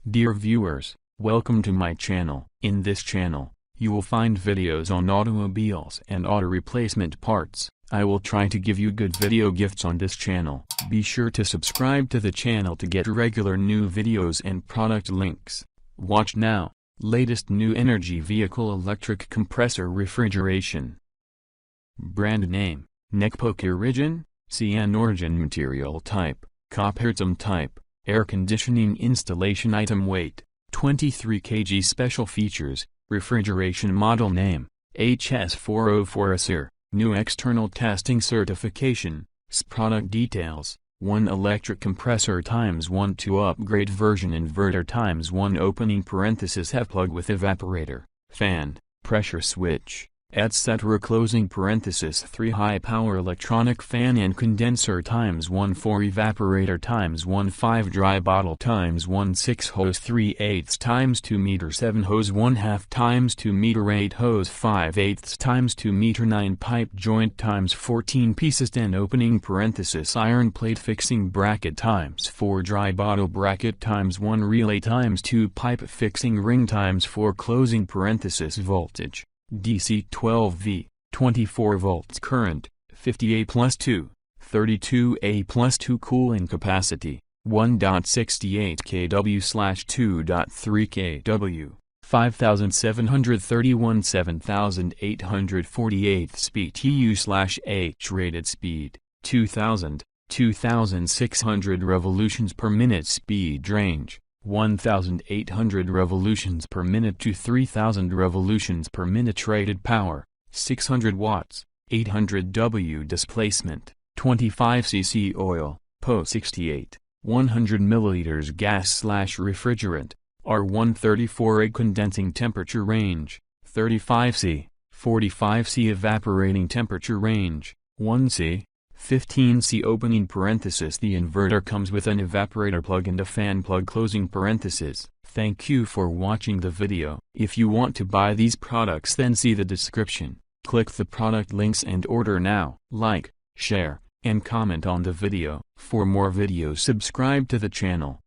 Dear viewers, welcome to my channel. In this channel, you will find videos on automobiles and auto replacement parts. I will try to give you good video gifts on this channel. Be sure to subscribe to the channel to get regular new videos and product links. Watch now. Latest new energy vehicle electric compressor refrigeration. Brand name, Necpoke origin, CN origin material type, Coppertum type, air conditioning installation item weight, 23 kg special features, refrigeration model name, HS404 SIR, new external testing certification, product details, 1 electric compressor x 1 2 upgrade version inverter x 1 opening parenthesis have plug with evaporator, fan, pressure switch, etc. closing parenthesis 3 high power electronic fan and condenser x 1 4 evaporator x 1 5 dry bottle x 1 6 hose 3/8 x 2 meter 7 hose 1/2 x 2 meter 8 hose 5/8 x 2 meter 9 pipe joint x 14 pieces 10 opening parenthesis iron plate fixing bracket x 4 dry bottle bracket x 1 relay x 2 pipe fixing ring x 4 closing parenthesis voltage. DC 12V, 24 volts current, 50A plus 2, 32A plus 2 cooling capacity, 1.68 kW/2.3 kW, 5731 7848 speed TU/H rated speed, 2600 revolutions per minute speed range. 1,800 revolutions per minute to 3,000 revolutions per minute rated power, 600 watts, 800 W displacement, 25 cc oil, Po 68, 100 milliliters gas/refrigerant, R134A condensing temperature range, 35 C, 45 C evaporating temperature range, 1 C, 15 C opening parenthesis. The inverter comes with an evaporator plug and a fan plug closing parenthesis. Thank you for watching the video. If you want to buy these products, then see the description. Click the product links and order now. Like, share, and comment on the video. For more videos, subscribe to the channel.